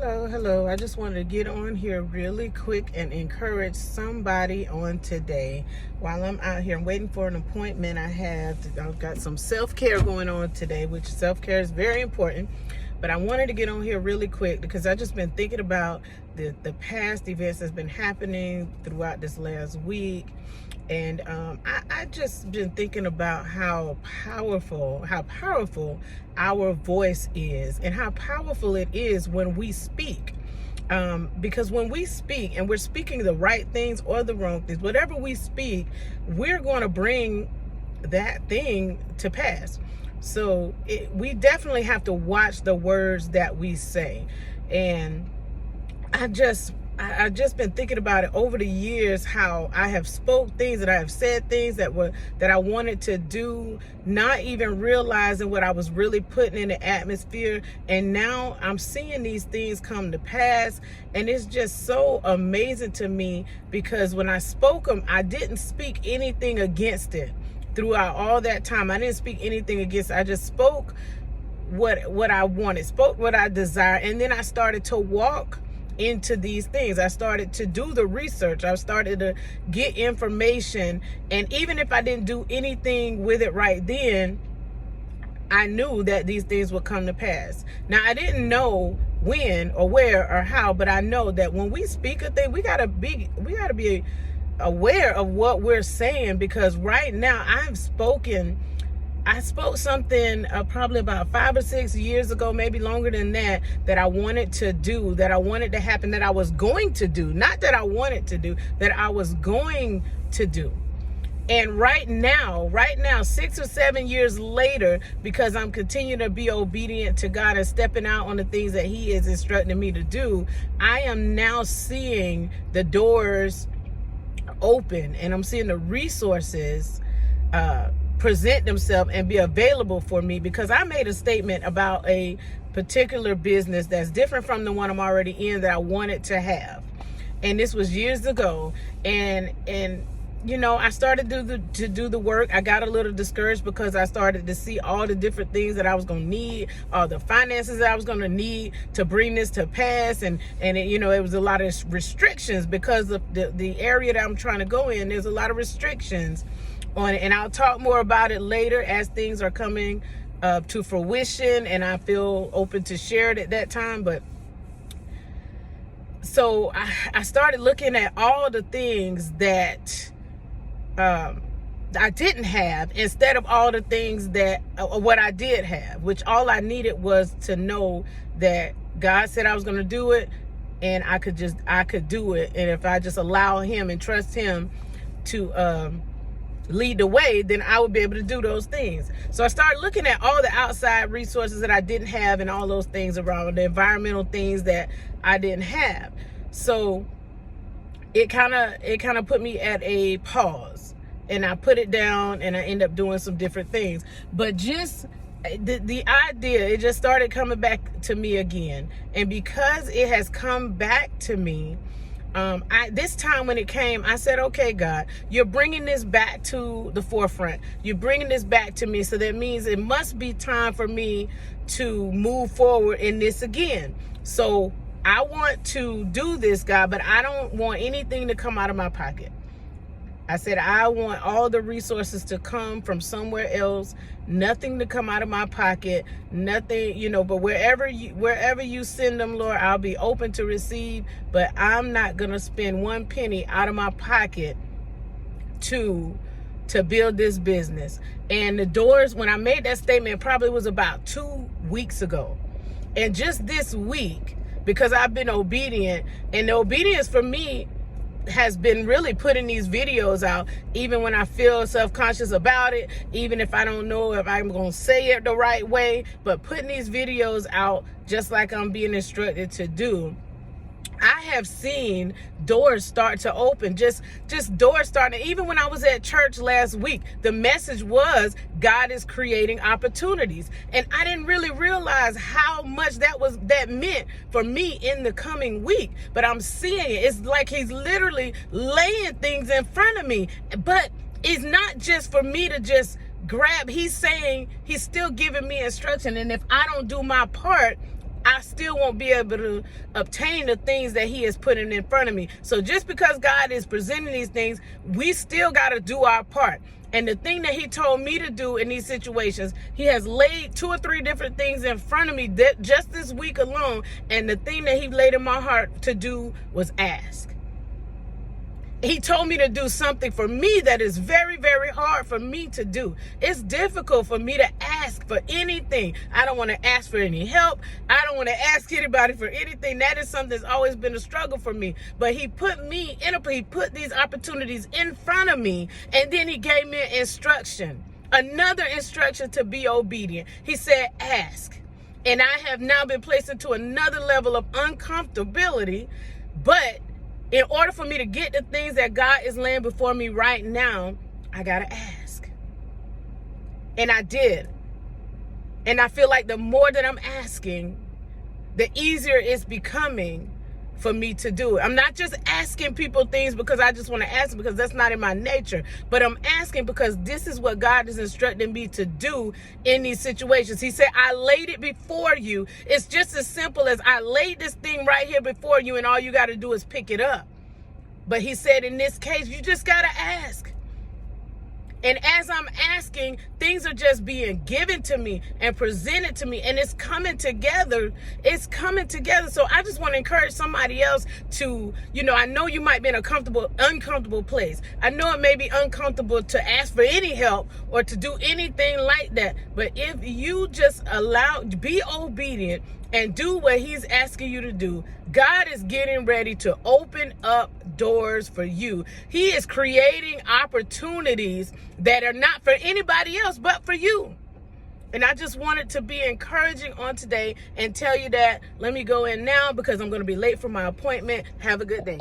Hello. I just wanted to get on here really quick and encourage somebody on today. While I'm out here, I'm waiting for an appointment I've got some self-care going on today, which self-care is very important. But I wanted to get on here really quick because I've just been thinking about the past events that's been happening throughout this last week. And I just been thinking about how powerful our voice is and how powerful it is when we speak. Because when we speak and we're speaking the right things or the wrong things, whatever we speak, we're going to bring that thing to pass. So we definitely have to watch the words that we say. And I've just been thinking about it over the years, how I have spoke things, that I have said things that I wanted to do, not even realizing what I was really putting in the atmosphere. And now I'm seeing these things come to pass. And it's just so amazing to me, because when I spoke them, I didn't speak anything against it. Throughout all that time, I didn't speak anything against it. I just spoke what I wanted, spoke what I desired. And then I started to walk into these things. I started to do the research. I started to get information. And even if I didn't do anything with it right then, I knew that these things would come to pass. Now, I didn't know when or where or how, but I know that when we speak a thing, we gotta be aware of what we're saying, because right now I spoke something probably about 5 or 6 years ago, maybe longer than that I wanted to do, that I wanted to happen, that I was going to do, not that I wanted to do, that I was going to do. And right now, 6 or 7 years later, because I'm continuing to be obedient to God and stepping out on the things that He is instructing me to do, I am now seeing the doors open, and I'm seeing the resources present themselves and be available for me, because I made a statement about a particular business that's different from the one I'm already in, that I wanted to have. And this was years ago, and you know, I started to do the work. I got a little discouraged because I started to see all the different things that I was going to need, all the finances that I was going to need to bring this to pass. And it was a lot of restrictions because of the area that I'm trying to go in. There's a lot of restrictions on it. And I'll talk more about it later as things are coming to fruition, and I feel open to share it at that time. But so I started looking at all the things that I didn't have, instead of all the things that what I did have, which all I needed was to know that God said I was going to do it, and I could do it. And if I just allow Him and trust Him to lead the way, then I would be able to do those things. So I started looking at all the outside resources that I didn't have, and all those things around the environmental things that I didn't have. So it kind of put me at a pause, and I put it down, and I end up doing some different things. But just the idea, it just started coming back to me again. And because it has come back to me, this time when it came, I said, okay, God, you're bringing this back to the forefront. You're bringing this back to me. So that means it must be time for me to move forward in this again. So I want to do this, God, but I don't want anything to come out of my pocket. I said, I want all the resources to come from somewhere else, nothing to come out of my pocket, nothing, but wherever you send them, Lord, I'll be open to receive, but I'm not going to spend one penny out of my pocket to build this business. And the doors, when I made that statement, probably was about 2 weeks ago. And just this week, because I've been obedient, and the obedience for me has been really putting these videos out, even when I feel self-conscious about it, even if I don't know if I'm going to say it the right way, but putting these videos out just like I'm being instructed to do. I have seen doors start to open, just doors starting. Even when I was at church last week, the message was God is creating opportunities. And I didn't really realize how much that meant for me in the coming week. But I'm seeing it. It's like He's literally laying things in front of me. But it's not just for me to just grab. He's saying He's still giving me instruction. And if I don't do my part, I still won't be able to obtain the things that he is putting in front of me. So just because God is presenting these things, we still got to do our part. And the thing that he told me to do in these situations, he has laid 2 or 3 different things in front of me just this week alone. And the thing that he laid in my heart to do was ask. He told me to do something for me that is very, very hard for me to do. It's difficult for me to ask for anything. I don't want to ask for any help. I don't want to ask anybody for anything. That is something that's always been a struggle for me. But he put these opportunities in front of me, and then he gave me an instruction, another instruction to be obedient. He said, ask. And I have now been placed into another level of uncomfortability, but in order for me to get the things that God is laying before me right now, I got to ask. And I did. And I feel like the more that I'm asking, the easier it's becoming for me to do it. I'm not just asking people things because I just want to ask, because that's not in my nature. But I'm asking because this is what God is instructing me to do in these situations. He said, I laid it before you. It's just as simple as I laid this thing right here before you, and all you got to do is pick it up. But he said, in this case, you just got to ask. And as I'm asking, things are just being given to me and presented to me, and it's coming together. It's coming together. So I just want to encourage somebody else to, I know you might be in a uncomfortable place. I know it may be uncomfortable to ask for any help or to do anything like that. But if you just be obedient and do what he's asking you to do, God is getting ready to open up doors for you. He is creating opportunities that are not for anybody else but for you. And I just wanted to be encouraging on today and tell you that. Let me go in now because I'm going to be late for my appointment. Have a good day.